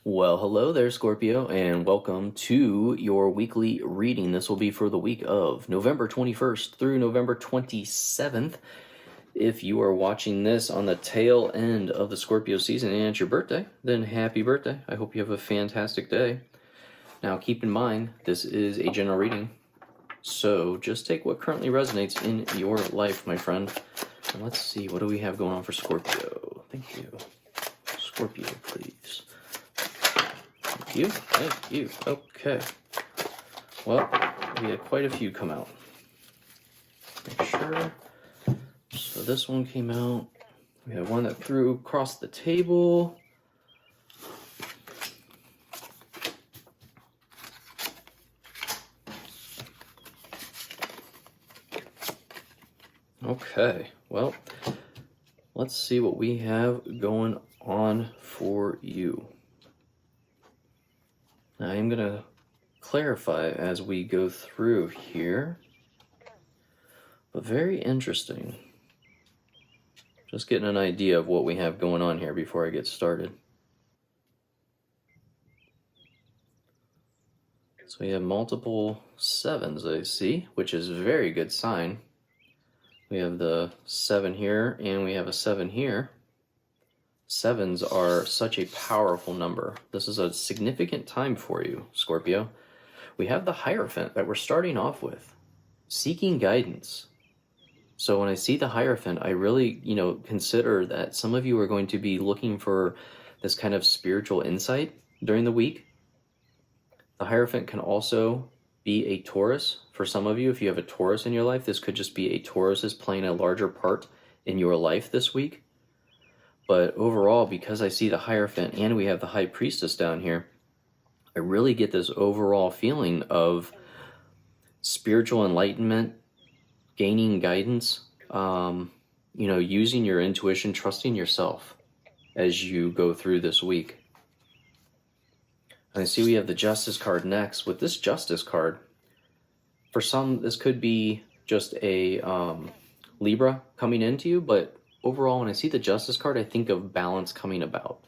Well, hello there, Scorpio, and welcome to your weekly reading. This will be for the week of November 21st through November 27th. If you are watching this on the tail end of the Scorpio season and it's your birthday, then happy birthday. I hope you have a fantastic day. Now, keep in mind, this is a general reading, so just take what currently resonates in your life, my friend. And let's see, what do we have going on for Scorpio? Thank you. Scorpio, please. Thank you. Okay. Well, we had quite a few come out. Make sure. So this one came out. We had one that threw across the table. Okay. Well, let's see what we have going on for you. I'm going to clarify as we go through here, but very interesting. Just getting an idea of what we have going on here before I get started. So we have multiple sevens, I see, which is a very good sign. We have the 7 here, and we have a 7 here. Sevens are such a powerful number. This is a significant time for you, Scorpio. We have the Hierophant that we're starting off with, seeking guidance. So when I see the Hierophant, I really, consider that some of you are going to be looking for this kind of spiritual insight during the week. The Hierophant can also be a Taurus. For some of you, if you have a Taurus in your life, this could just be a Taurus is playing a larger part in your life this week. But overall, because I see the Hierophant and we have the High Priestess down here, I really get this overall feeling of spiritual enlightenment, gaining guidance, using your intuition, trusting yourself as you go through this week. And I see we have the Justice card next. With this Justice card, for some, this could be just a Libra coming into you, but overall, when I see the Justice card, I think of balance coming about.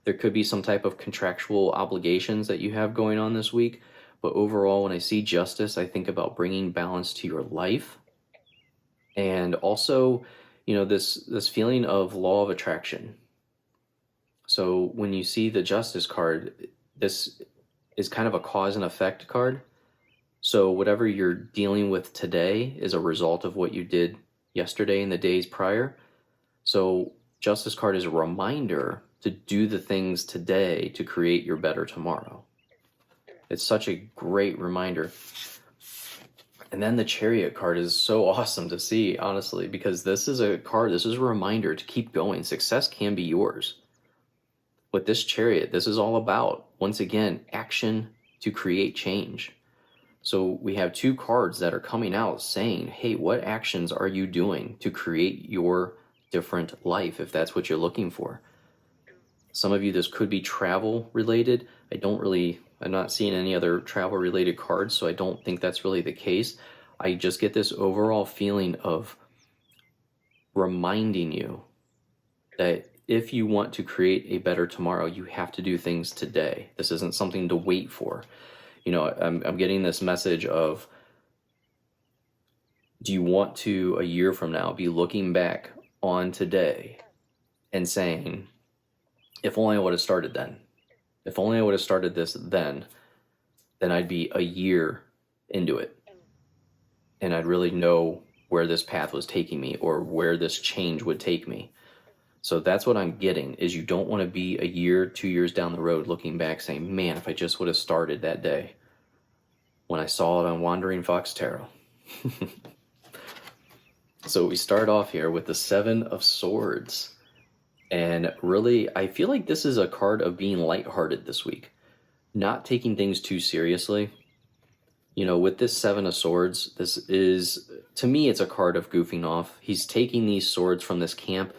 There could be some type of contractual obligations that you have going on this week, but overall, when I see Justice, I think about bringing balance to your life. And also, this feeling of law of attraction. So when you see the Justice card, this is kind of a cause and effect card. So whatever you're dealing with today is a result of what you did yesterday and the days prior. So Justice card is a reminder to do the things today to create your better tomorrow. It's such a great reminder. And then the Chariot card is so awesome to see, honestly, because this is a reminder to keep going. Success can be yours. With this Chariot, this is all about, once again, action to create change. So we have 2 cards that are coming out saying, hey, what actions are you doing to create your different life, if that's what you're looking for? Some of you, this could be travel related. I'm not seeing any other travel related cards, so I don't think that's really the case. I just get this overall feeling of reminding you that if you want to create a better tomorrow, you have to do things today. This isn't something to wait for. I'm getting this message of, do you want to, a year from now, be looking back on today and saying, if only I would have started then. If only I would have started this then I'd be a year into it. And I'd really know where this path was taking me or where this change would take me. So that's what I'm getting, is you don't want to be a year, 2 years down the road looking back saying, man, if I just would have started that day when I saw it on Wandering Fox Tarot. So we start off here with the 7 of Swords. And really, I feel like this is a card of being lighthearted this week. Not taking things too seriously. With this 7 of Swords, this is, to me, it's a card of goofing off. He's taking these swords from this camp,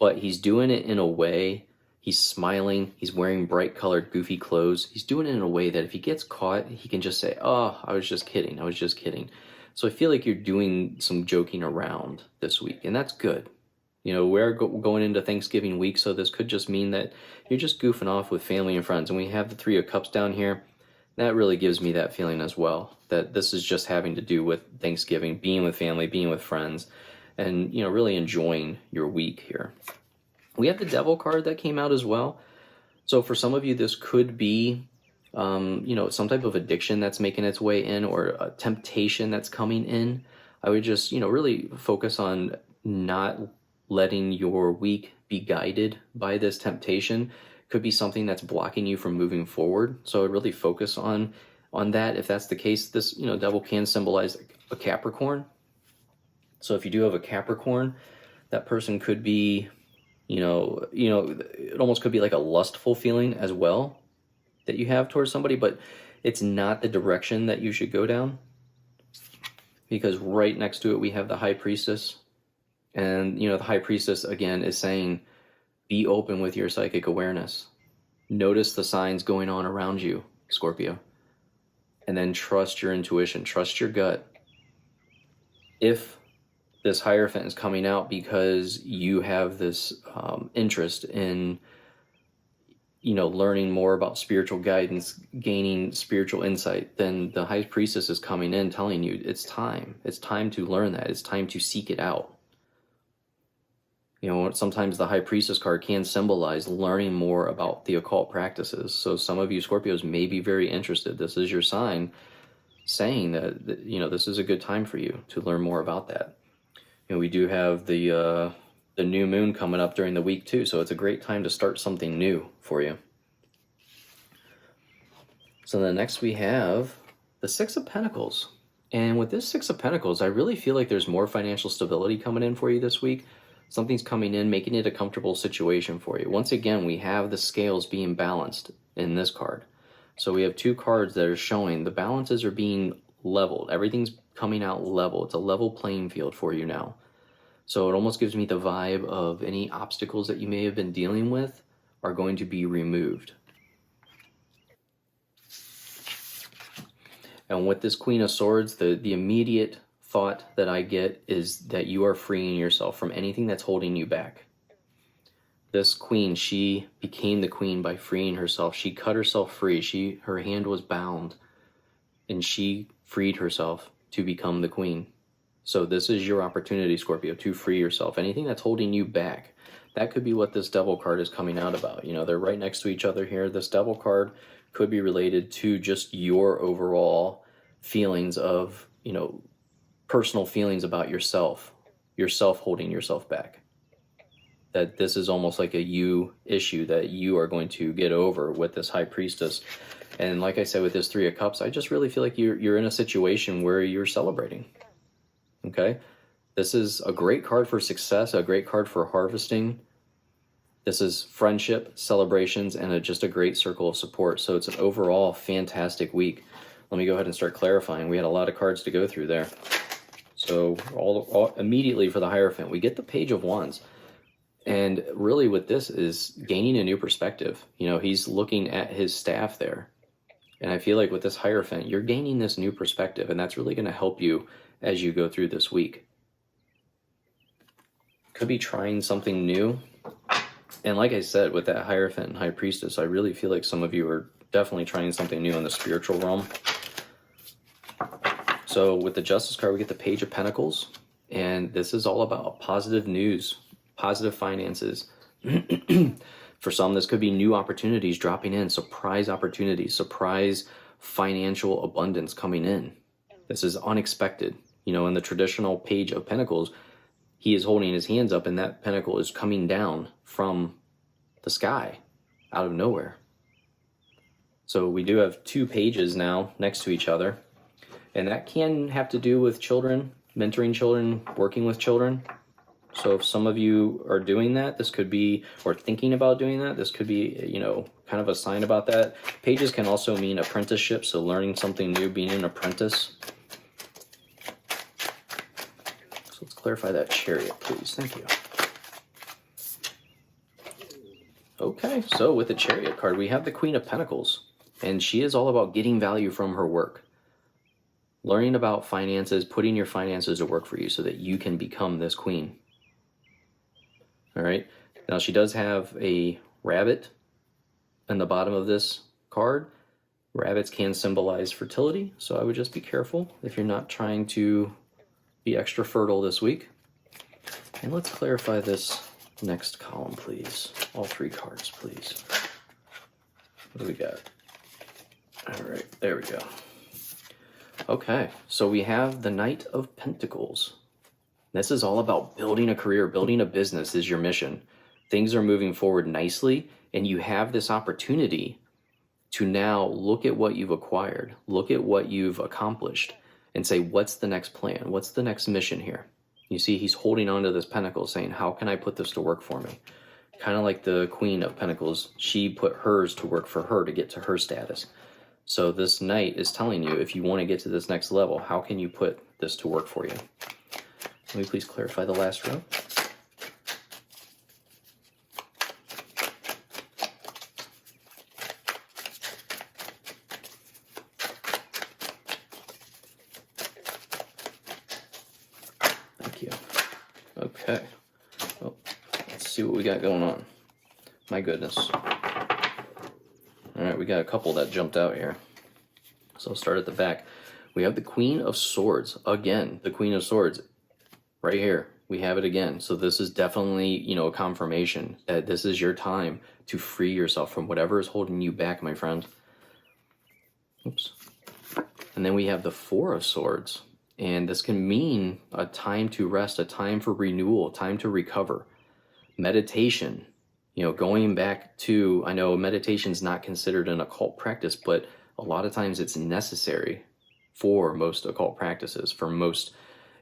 but he's doing it in a way, he's smiling, he's wearing bright colored, goofy clothes. He's doing it in a way that if he gets caught, he can just say, oh, I was just kidding. So I feel like you're doing some joking around this week, and that's good. You know, we're going into Thanksgiving week, so this could just mean that you're just goofing off with family and friends. And we have the Three of Cups down here. That really gives me that feeling as well, that this is just having to do with Thanksgiving, being with family, being with friends, and, you know, really enjoying your week here. We have the Devil card that came out as well. So for some of you, this could be, you know, some type of addiction that's making its way in, or a temptation that's coming in. I would just, you know, really focus on not letting your week be guided by this temptation. Could be something that's blocking you from moving forward. So I would really focus on that. If that's the case, this, you know, Devil can symbolize a Capricorn. So if you do have a Capricorn, that person could be, you know, it almost could be like a lustful feeling as well that you have towards somebody, but it's not the direction that you should go down, because right next to it we have the High Priestess. And, you know, the High Priestess again is saying, be open with your psychic awareness. Notice the signs going on around you, Scorpio. And then trust your intuition, trust your gut. If this Hierophant is coming out because you have this interest in, you know, learning more about spiritual guidance, gaining spiritual insight, then the High Priestess is coming in telling you it's time. It's time to learn that. It's time to seek it out. You know, sometimes the High Priestess card can symbolize learning more about the occult practices. So some of you Scorpios may be very interested. This is your sign saying that, you know, this is a good time for you to learn more about that. You know, we do have the new moon coming up during the week too, so it's a great time to start something new for you. So then next we have the Six of Pentacles. And with this Six of Pentacles, I really feel like there's more financial stability coming in for you this week. Something's coming in, making it a comfortable situation for you. Once again, we have the scales being balanced in this card. So we have two cards that are showing the balances are being leveled. Everything's coming out level. It's a level playing field for you now. So it almost gives me the vibe of any obstacles that you may have been dealing with are going to be removed. And with this Queen of Swords, the immediate thought that I get is that you are freeing yourself from anything that's holding you back. This queen, she became the queen by freeing herself. She cut herself free. Her hand was bound, and she freed herself to become the queen. So this is your opportunity, Scorpio, to free yourself. Anything that's holding you back, that could be what this Devil card is coming out about. You know, they're right next to each other here. This Devil card could be related to just your overall feelings of, you know, personal feelings about yourself holding yourself back. That this is almost like a you issue that you are going to get over with this High Priestess. And like I said, with this Three of Cups, I just really feel like you're in a situation where you're celebrating. Okay? This is a great card for success, a great card for harvesting. This is friendship, celebrations, and just a great circle of support. So it's an overall fantastic week. Let me go ahead and start clarifying. We had a lot of cards to go through there. So all immediately for the Hierophant, we get the Page of Wands. And really with this is gaining a new perspective. You know, he's looking at his staff there. And I feel like with this Hierophant, you're gaining this new perspective, and that's really going to help you as you go through this week. Could be trying something new. And like I said, with that Hierophant and High Priestess, I really feel like some of you are definitely trying something new in the spiritual realm. So with the Justice card, we get the Page of Pentacles, and this is all about positive news, positive finances. For some, this could be new opportunities dropping in, surprise opportunities, surprise financial abundance coming in. This is unexpected. You know, in the traditional Page of Pentacles, he is holding his hands up and that pentacle is coming down from the sky out of nowhere. So we do have two pages now next to each other. And that can have to do with children, mentoring children, working with children. So if some of you are doing that, this could be, or thinking about doing that, this could be, you know, kind of a sign about that. Pages can also mean apprenticeship, so learning something new, being an apprentice. So let's clarify that Chariot, please. Thank you. Okay, so with the Chariot card, we have the Queen of Pentacles, and she is all about getting value from her work. Learning about finances, putting your finances to work for you so that you can become this queen. All right. Now she does have a rabbit in the bottom of this card. Rabbits can symbolize fertility, so I would just be careful if you're not trying to be extra fertile this week. And let's clarify this next column, please. All 3 cards, please. What do we got? All right, there we go. Okay, so we have the Knight of Pentacles. This is all about building a career, building a business is your mission. Things are moving forward nicely, and you have this opportunity to now look at what you've acquired, look at what you've accomplished, and say, what's the next plan? What's the next mission here? You see, he's holding on to this pentacle saying, how can I put this to work for me? Kind of like the Queen of Pentacles. She put hers to work for her to get to her status. So this knight is telling you, if you want to get to this next level, how can you put this to work for you? Let me please clarify the last row. Thank you. Okay. Well, let's see what we got going on. My goodness. All right, we got a couple that jumped out here. So I'll start at the back. We have the Queen of Swords. Again, the Queen of Swords. Right here, we have it again. So this is definitely, a confirmation that this is your time to free yourself from whatever is holding you back, my friend. Oops. And then we have the Four of Swords. And this can mean a time to rest, a time for renewal, time to recover. Meditation, going back to, I know meditation is not considered an occult practice, but a lot of times it's necessary for most occult practices, for most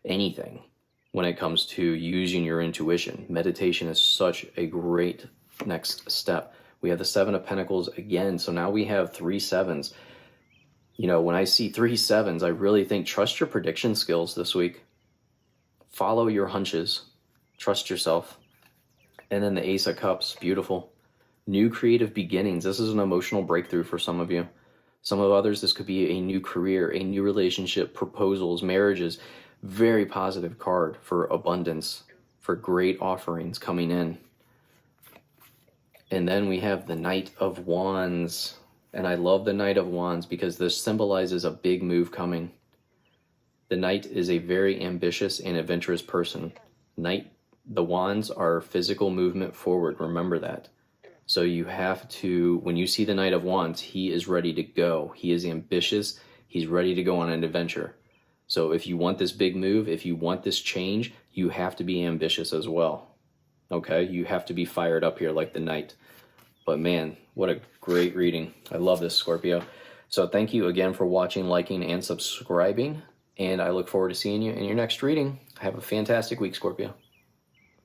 anything. When it comes to using your intuition, meditation is such a great next step. We have the Seven of Pentacles again, so now we have 3 sevens. When I see 3 sevens, I really think trust your prediction skills this week. Follow your hunches. Trust yourself. And then the Ace of Cups, beautiful. New creative beginnings. This is an emotional breakthrough for some of you. Some of others, this could be a new career, a new relationship, proposals, marriages. Very positive card for abundance, for great offerings coming in. And then we have the Knight of Wands. And I love the Knight of Wands because this symbolizes a big move coming. The Knight is a very ambitious and adventurous person. The wands are physical movement forward. Remember that. So you have to, when you see the Knight of Wands, he is ready to go. He is ambitious. He's ready to go on an adventure. So if you want this big move, if you want this change, you have to be ambitious as well. Okay? You have to be fired up here like the Knight. But man, what a great reading. I love this, Scorpio. So thank you again for watching, liking, and subscribing. And I look forward to seeing you in your next reading. Have a fantastic week, Scorpio.